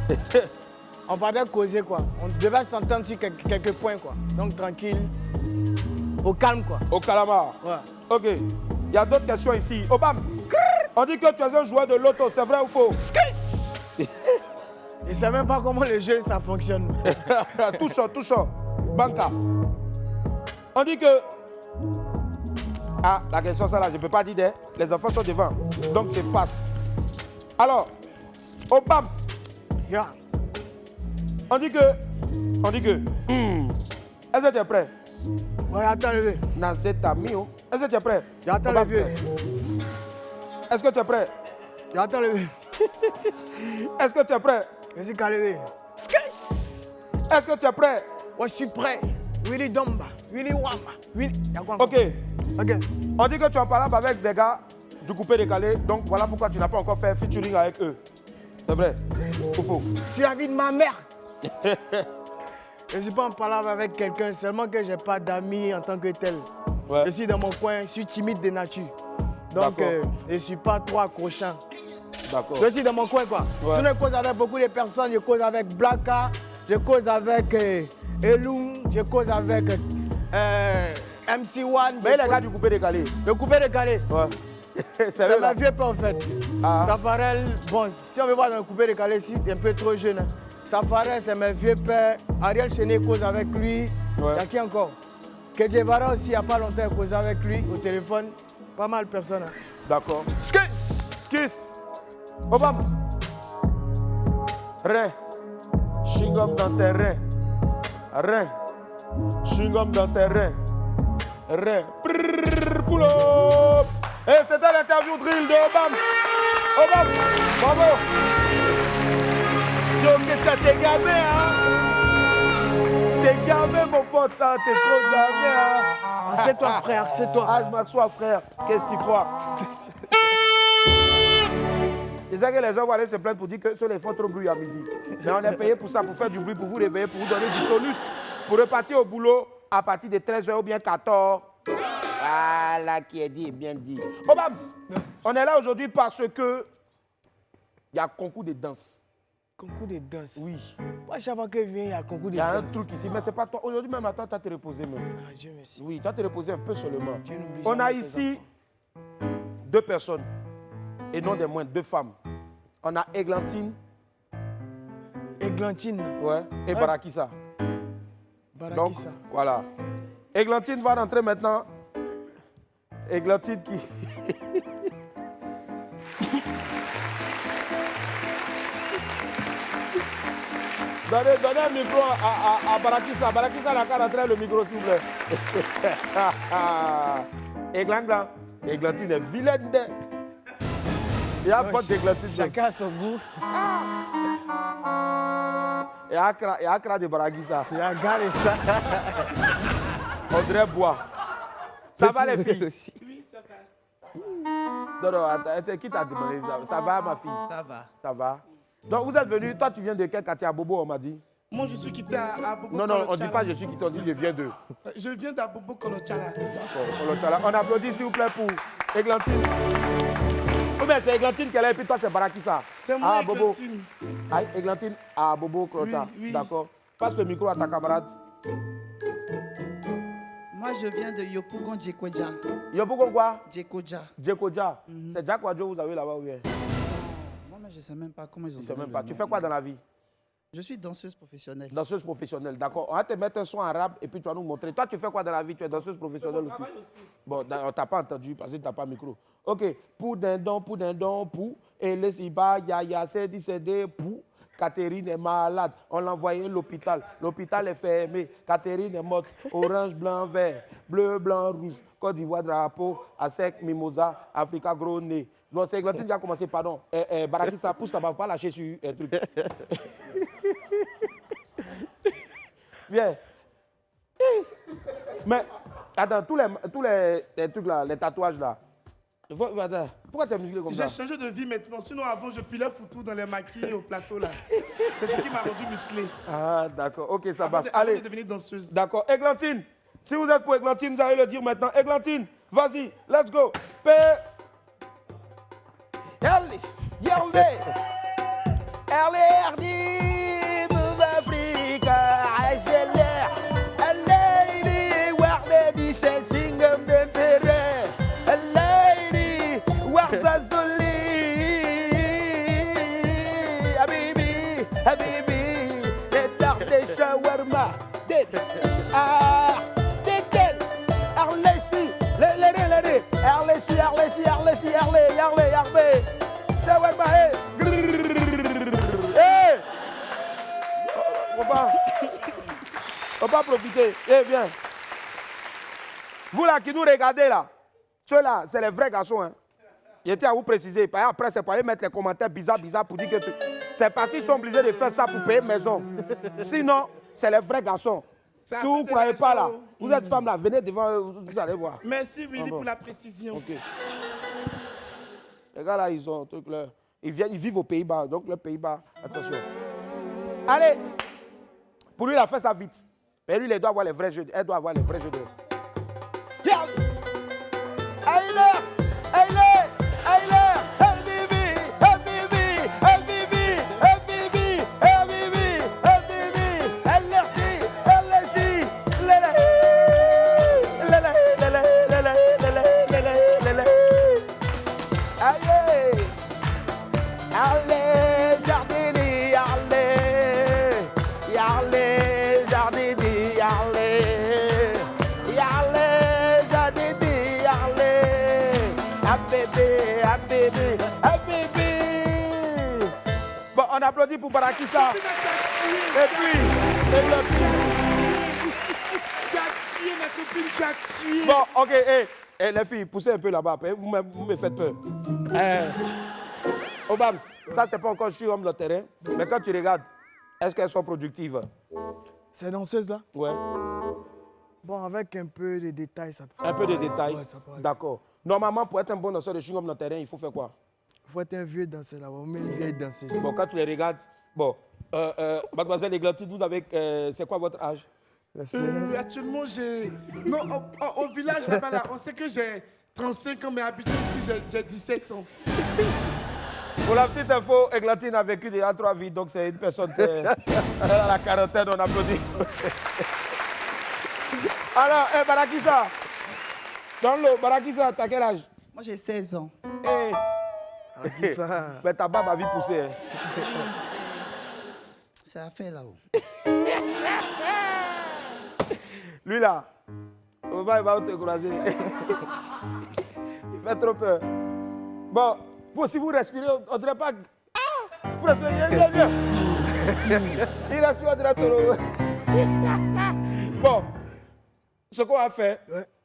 On parlait causer quoi. On devait s'entendre sur quelques points quoi. Donc tranquille. Au calme quoi. Au calamar. Ouais. Ok. Il y a d'autres questions ici. Obams, on dit que tu es un joueur de loto, c'est vrai ou faux? Je ne sais même pas comment le jeu ça fonctionne. Touchons. Banca. On dit que... Ah, la question ça là, je ne peux pas dire. Les enfants sont devant. Donc je passe. Alors, Obams. Yeah. On dit que... Est-ce que tu es prêt? Ouais, attends le vieux. Nazeta Mio. Est-ce que tu es prêt? J'attends le vieux. Est-ce que tu es prêt? J'attends le vieux. Est-ce que tu es prêt? Je suis calé. Est-ce que tu es prêt? Ouais, je suis prêt. Willy Domba, Willy Wamba, Willy... Ok. On dit que tu en parles avec des gars du coupé décalé, donc voilà pourquoi tu n'as pas encore fait featuring avec eux. C'est vrai ou faux? C'est la vie de ma mère. Je ne suis pas en parlant avec quelqu'un, seulement que je n'ai pas d'amis en tant que tel. Ouais. Je suis dans mon coin, je suis timide de nature. Donc, je ne suis pas trop accrochant. D'accord. Je suis dans mon coin, quoi. Ouais. Sinon, je cause avec beaucoup de personnes. Je cause avec Blacka, je cause avec Elung, je cause avec MC1. Mais les gars du coupé décalé. Le coupé décalé. Ouais. C'est ma vieux père, en fait. Safarel, bon, si on veut voir dans le coupé décalé, c'est un peu trop jeune. Hein. Safarel, c'est mes vieux pères. Ariel Chené cause avec lui. Il y a qui encore? Kedjevara aussi, il n'y a pas longtemps, cause avec lui au téléphone. Pas mal de personnes. Hein. D'accord. Skis. Obams. Rein. Chewing Gum dans tes reins. Rein. Chewing Gum dans tes reins. Rein. Pull up. Et c'était l'interview drill de Obams. Obams, bravo. Donc ça t'est gamé, hein. T'es gamé, mon pote, hein. T'es trop gamé, hein. C'est toi, frère, c'est toi. Ah, je m'assois, frère. Qu'est-ce que tu crois? C'est ça que les gens vont aller se plaindre pour dire que ceux les font trop bruit à midi. Mais on est payé pour ça, pour faire du bruit, pour vous réveiller, pour vous donner du tonus, pour repartir au boulot à partir de 13h ou bien 14h. Ah là, qui est dit, bien dit. Obams, on est là aujourd'hui parce que il y a concours de danse. Concours de danse? Oui. Moi, chaque fois que je viens, il y a concours de danse. Il y a un truc ici, mais c'est pas toi. Aujourd'hui même, attends, tu as te reposé même. Ah, Dieu merci. Oui, tu as te reposé un peu seulement. On a ici 2 personnes, et non des moindres, 2 femmes. On a Églantine. Églantine? Ouais. Et Barakissa. Barakissa. Donc, voilà. Églantine va rentrer maintenant. Églantine qui... Donnez un micro à Barakissa. Barakissa n'a qu'à rentrer le micro, s'il vous plaît. Églantine. Églantine est vilaine. Il y a faute d'églantine. Chacun a son goût. Et Accra de Barakissa. Il a garé ça. Audrey Bois. Ça va les filles? Oui, ça va. Non, attends, qui t'a demandé ça? Ça va ma fille? Ça va. Ça va. Donc vous êtes venu, toi tu viens de quel quartier? À Bobo, on m'a dit? Moi je suis quitté à Bobo. Non, on ne dit pas je suis quitté, on dit je viens d'eux. Je viens d'Abobo Kolochala. D'accord, Kolochala. On applaudit s'il vous plaît pour Églantine. Ou bien c'est Églantine qu'elle est et puis toi c'est Barakissa. C'est moi Églantine. Ah, Églantine à Bobo Kolochala. Oui. D'accord. Passe le micro à ta camarade. Moi je viens de Yopougon Djekodja. Yopougon quoi? Djekodja. Djekodja. C'est Jack Wadjo vous avez là-bas ou bien? Moi je ne sais même pas comment ils ont. Je sais même pas. Tu fais quoi dans la vie? Je suis danseuse professionnelle. Danseuse professionnelle, d'accord. On va te mettre un son arabe et puis tu vas nous montrer. Toi, tu fais quoi dans la vie? Tu es danseuse professionnelle aussi? Bon, on t'a pas entendu parce que tu n'as pas de micro. Ok. Pour dindon, pour. Et les Siba, Yaya, CD, pour. Catherine est malade. On l'a envoyée à l'hôpital. L'hôpital est fermé. Catherine est morte. Orange, blanc, vert. Bleu, blanc, rouge. Côte d'Ivoire, drapeau. Asec, mimosa. Africa, gros nez. Non, c'est Églantine qui a commencé, pardon. Barakissa, pousse, ça ne va pas lâcher sur un truc. Viens. Mais, attends, tous les trucs là, les tatouages là. Attends, pourquoi tu es musclé comme ça? J'ai changé de vie maintenant. Sinon, avant, je pilais foutu dans les maquis au plateau là. C'est ce qui m'a rendu musclé. Ah, d'accord. Ok, ça marche. Allez. Allez. De devenir danseuse. D'accord. Églantine, si vous êtes pour Églantine, vous allez le dire maintenant. Églantine, vas-y, let's go. Yalé, yalé, yalé, move Africa, Aïsélé, Aléri, Wardé, Singam d'intérêt, Aléri, Warzazoli, Habibi, les tartes de shawarma, ah, Détel, Arléchi, Arléchi, shawarma, hey! On va profiter. Eh bien. Vous là qui nous regardez là, ceux-là, c'est les vrais garçons. Hein. J'étais à vous préciser. Après, c'est pour aller mettre les commentaires bizarres pour dire que c'est parce qu'ils sont obligés de faire ça pour payer maison. Sinon, c'est les vrais garçons. Si vous ne croyez pas là, vous êtes femme là, venez devant, vous allez voir. Merci Willy pour la précision. Okay. Les gars là, ils ont un truc là. Ils vivent aux Pays-Bas, donc les Pays-Bas, attention. Allez, pour lui, il a fait ça vite. Mais lui, il doit avoir les vrais jeux. Elle doit avoir les vrais jeux de. Bon, on applaudit pour Barakissa. Et puis, tu as tué ma copine, tu as tué. Bon, ok, les filles, poussez un peu là-bas, vous me faites peur. Obama, ça c'est pas encore je suis homme de terrain, mais quand tu regardes, est-ce qu'elles sont productives? Ces danseuses là? Ouais. Bon, avec un peu de détails, ça peut. Un peu de détails? Ouais, ça peut aller. D'accord. Normalement, pour être un bon danseur de chewing-gum dans le terrain, il faut faire quoi? Il faut être un vieux danseur là, on met une vieille danseuse. Bon, quand tu les regardes, bon, mademoiselle Églantine, vous avez, c'est quoi votre âge? Actuellement, j'ai... Non, au village là-bas, là, on sait que j'ai 35 ans, mais habitué ici, j'ai 17 ans. Pour la petite info, Églantine a vécu déjà 3 vies, donc c'est une personne, elle a la quarantaine, on applaudit. Alors, Barakissa, dans l'eau, Barakissa, t'as quel âge? Moi j'ai 16 ans. Mais ta barbe a vite poussé. Hein. C'est à faire là-haut. Lui là, il va te croiser. Il fait trop peur. Bon, vous, si vous respirez, on ne dirait pas. Ah! Vous respirez, viens. Il reste plus au directeur. Bon, ce qu'on va faire,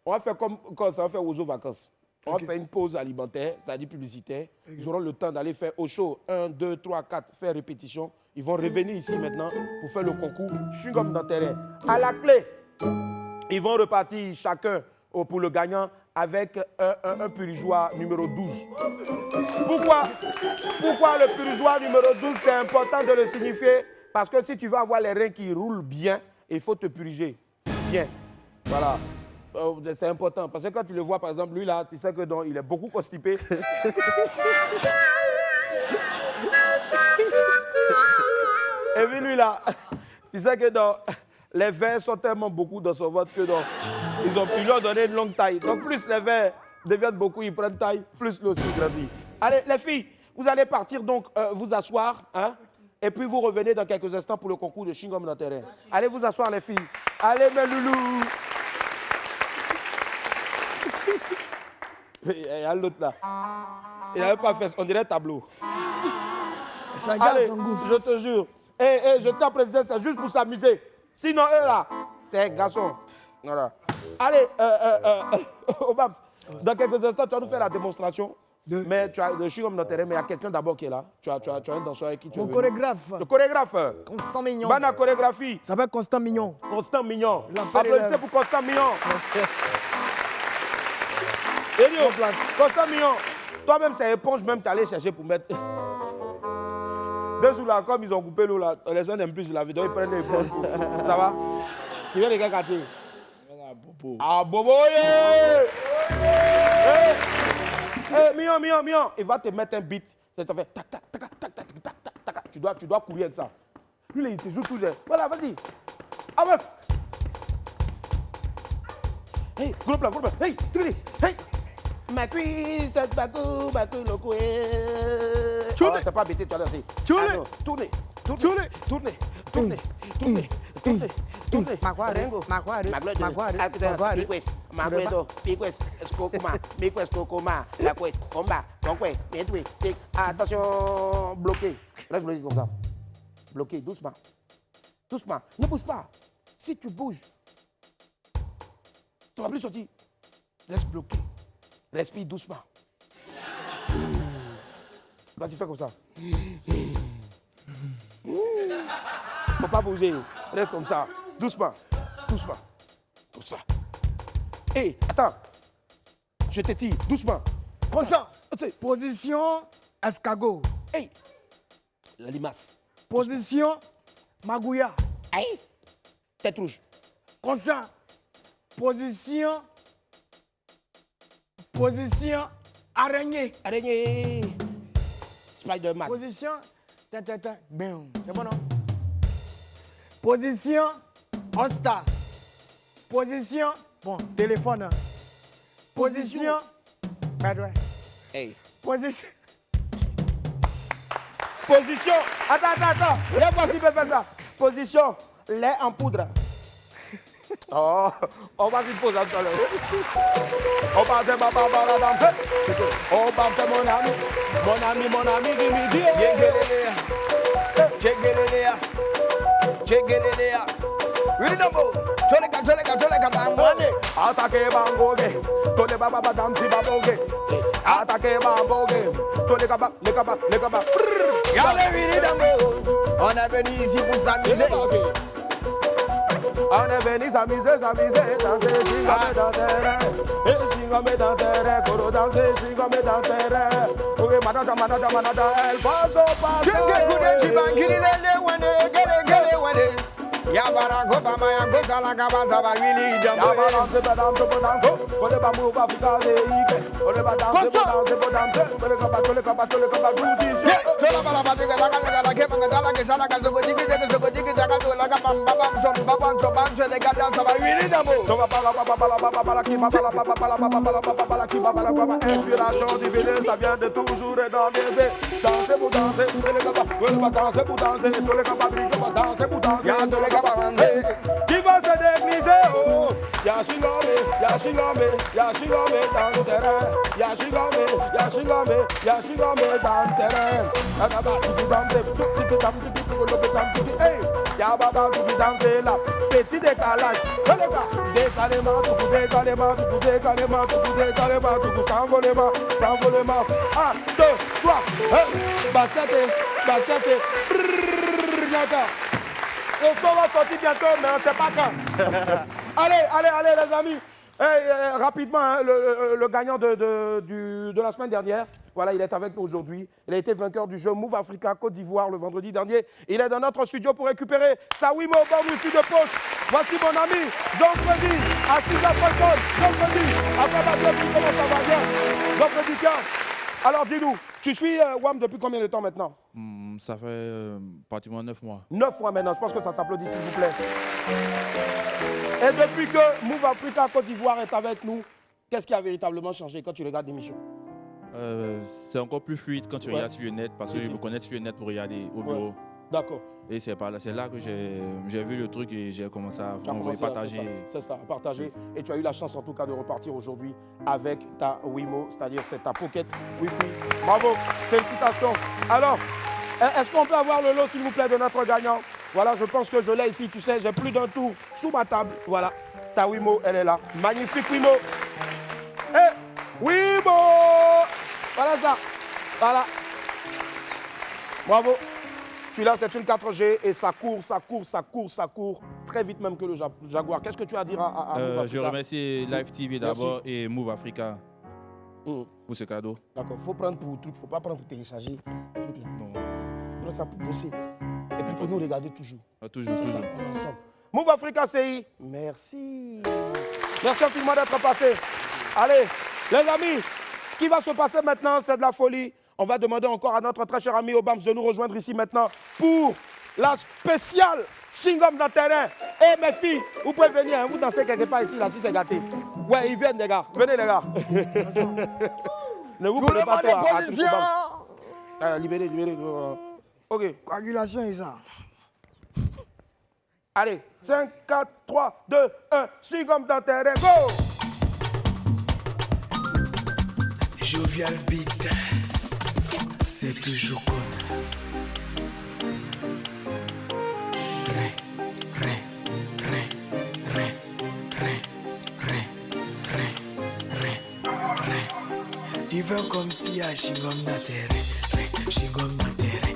on va faire comme ça, on va faire aux vacances. On va faire une pause alimentaire, c'est-à-dire publicitaire. Ils auront le temps d'aller faire au show 1, 2, 3, 4, faire répétition. Ils vont revenir ici maintenant pour faire le concours chewing-gum dans terrain. À la clé, ils vont repartir chacun pour le gagnant avec un purigeoir numéro 12. Pourquoi le purigeoir numéro 12, c'est important de le signifier? Parce que si tu veux avoir les reins qui roulent bien, il faut te puriger bien. Voilà. C'est important. Parce que quand tu le vois, par exemple, lui là, tu sais que il est beaucoup constipé. Et puis lui là, tu sais que les vers sont tellement beaucoup dans son ventre que ils lui ont donné une longue taille. Donc plus les vers deviennent beaucoup, ils prennent taille, plus lui aussi grandit. Allez, les filles, vous allez partir donc vous asseoir, hein, et puis vous revenez dans quelques instants pour le concours de chewing-gum dans terrain. Allez vous asseoir les filles. Allez mes loulous. Il y a l'autre là. Il n'avait pas fait, on dirait tableau. Ça garde allez, son goût. je te jure. Je tiens à préciser, c'est juste pour s'amuser. Sinon, eux là, c'est garçon. Voilà. Allez, Obams, dans quelques instants, tu vas nous faire la démonstration. Mais tu as le chewing-gum dans terrain, mais il y a quelqu'un d'abord qui est là. Tu as un danseur avec qui tu es Mon chorégraphe. Le chorégraphe. Constant Mignon. Bana chorégraphie. Ça s'appelle Constant Mignon. Constant Mignon. Applaudissez pour Constant Mignon. Elio, Constant Mignon. Toi-même, c'est éponge, même, tu es allé chercher pour mettre. 2 jours là, comme ils ont coupé l'eau là, les gens n'aiment plus la vidéo, ils prennent les éponges. Ça va? Tu viens les gars quartier? Ah, Bobo, Mignon. Il va te mettre un beat. Ça te fait tac, tac, tac, tac, tac, tac, tac, tac. Tu dois courir avec ça. Lui, là, il se joue tout seul. Voilà, vas-y. Avance. Hey, groupe là. Hey, trini. Hey. Ma cuisse, batou, le coué. Oh, c'est pas bêté, toi, danser. Tournez. Attention, bloqué. Reste bloqué comme ça. Bloqué, doucement. Doucement. Ne bouge pas. Si tu bouges, tu ne vas plus sortir. Reste bloqué. Respire doucement. Vas-y, fais comme ça. Faut pas bouger. Reste comme ça. Doucement. Comme ça. Hé, attends. Je te tire. Doucement. Constant. Position escargot. Hey. La limace. Position magouya. Aïe. Tête rouge. Constant. Position araignée. Spider-Man. Position. Bam. C'est bon, non? Position All-Star. Position. Bon, téléphone. Position. Hey. Position. Attends. Viens voir si tu peux faire ça. Position. Lait en poudre. Oh, on va s'y poser tout à l'heure. On va faire On va faire mon ami, Dimi. Chegelelea. Really number. Toleka bangone. Atake bangoge. Tole baba dansi baboge. Atake bangoge. Toleka ba. Yale really number. On est venu ici pour s'amuser. On est venu s'amuser, danser, chewing-gum dans terrain. Et chewing-gum dans terrain, coro danser, chewing-gum dans terrain. Oui, manada, elle passe au passage. Yabarango bamayango salagabazaba wili jambo. Yabarango badango bodango. Kole bamu bafikaze ike. Kole badango bodango. Kole kaba duty. Tola bala badega la kemanga dala ke sala ka zogo jigi daga dola ka bamba bam to banjo de gada saba wili jambo. Toba bala ki bala. Inspiration divine, ça vient de toujours et dans des faits. Danser pour danser, kole ba danser pour danser. Tole kaba bringo danser pour danser. Qui va se dégliser, oh. Y'a chingomé, y'a chingomé dans le terrain. Y'a chingomé dans le terrain. Hey, y'a baba qui danse là. Petit décalage. Décalement, s'envolement. 1, 2, 3. Basket. Le son va sortir bientôt, mais on ne sait pas quand. allez, les amis. Rapidement, hein, le gagnant de la semaine dernière, voilà, il est avec nous aujourd'hui. Il a été vainqueur du jeu Move Africa Côte d'Ivoire le vendredi dernier. Il est dans notre studio pour récupérer sa Wimo Born Wi-Fi de poche. Voici mon ami, Jean-Freddy, assis à Falcon. Jean-Freddy, après ma vie, comment ça va bien? Jean-Freddy, tiens. Alors dis-nous, tu suis WAM depuis combien de temps maintenant? Ça fait pratiquement 9 mois. 9 mois maintenant, je pense que ça s'applaudit s'il vous plaît. Et depuis que Move Africa Côte d'Ivoire est avec nous, qu'est-ce qui a véritablement changé quand tu regardes l'émission? C'est encore plus fluide quand tu regardes sur le net, parce que je me connecte sur le net pour regarder au bureau. D'accord. Et c'est là que j'ai vu le truc et j'ai commencé à partager. C'est ça, partager. Et tu as eu la chance en tout cas de repartir aujourd'hui avec ta Wimo, c'est-à-dire c'est ta Pocket Wi-Fi. Bravo, félicitations. Alors, est-ce qu'on peut avoir le lot s'il vous plaît de notre gagnant? Voilà, je pense que je l'ai ici, tu sais, j'ai plus d'un tour sous ma table. Voilà, ta Wimo, elle est là. Magnifique Wimo. Wimo! Voilà ça. Voilà. Bravo. Celui-là, c'est une 4G et ça court très vite même que le Jaguar. Qu'est-ce que tu as à dire à Move Africa? Je remercie Live TV d'abord et Move Africa pour ce cadeau. D'accord, il faut prendre pour truc, faut pas prendre pour télécharger. Non. Prends ça pour bosser. Et puis pour nous regarder toujours. Toujours. Ensemble. Move Africa CI, merci. Merci infiniment d'être passé. Allez, les amis, ce qui va se passer maintenant, c'est de la folie. On va demander encore à notre très cher ami Obams de nous rejoindre ici maintenant pour la spéciale Chingom dans le terrain. Eh mes filles, vous pouvez venir, hein, vous dansez quelque part ici, là, si c'est gâté. Ouais, ils viennent les gars, venez les gars. Ne vous prenez pas toi à libérez. Ok. Coagulation et ça. Allez, 5, 4, 3, 2, 1, Chingom dans le terrain, go! Jovial beat. C'est toujours con. Tu veux comme si à Chingom na terre, Chingom na terre,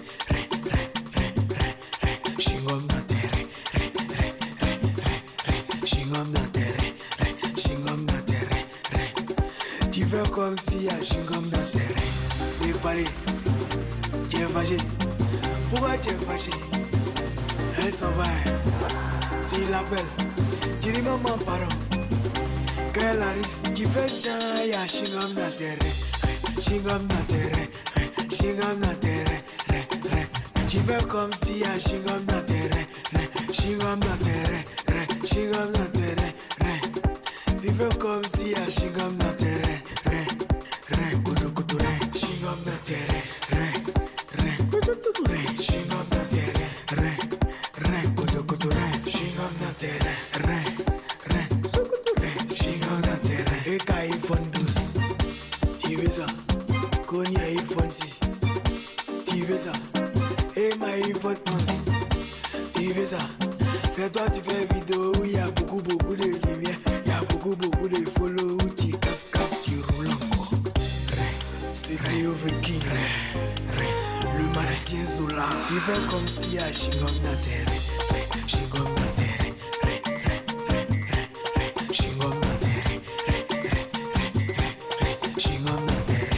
Chingom na terre, Chingom na terre, Chingom na terre. Tu veux comme si à Chingom na terre, oui parler. Tu es fâché. Pourquoi tu es fâché? Elle s'en va. Tu l'appelles. Tu dis maman pardon. Quand elle arrive, tu fais chant. Y'a Chingom na terre. Chingom na terre. Chingom na terre. Tu fais comme si y'a Chingom na terre. Chingom na terre. Chingom na terre. Tu fais comme si y'a Chingom na terre. Chingom na terre. Chingom na terre, Chingom na terre, Chingom na terre. Et qu'à iPhone 12, tu veux ça? Qu'on y a iPhone 6, tu veux ça? Et ma iPhone 11, tu veux ça? C'est toi tu fais vidéo où il y a beaucoup de lumière, il y a beaucoup de follow où tu casses sur roulant. C'est Théo King. Le magicien Zola, il fait comme si à Chingom na terre, Chingom na terre, Chingom na terre, Chingom na terre,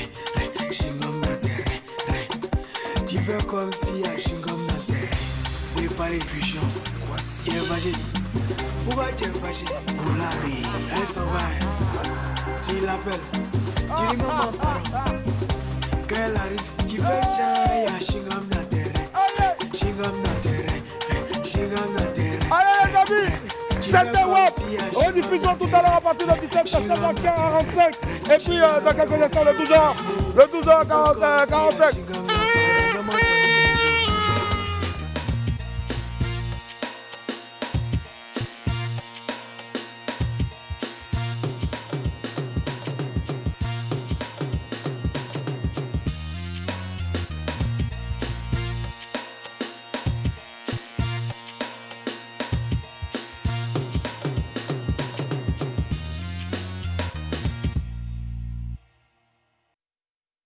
Chingom na terre. Tu fais comme si à Chingom na terre, oui pas les fusions, quoi si tu es fâché? Pourquoi tu es fâché? Oulari, elle s'en va, tu l'appelles, tu dis maman pardon. Quand elle arrive, qui fait chant, y'a Chingom na terre, Chingom na terre, Chingom na terre. Allez les amis, c'était WAP. Rediffusion tout à l'heure à partir de 17h45. Et puis dans quelques instants le 12h 45.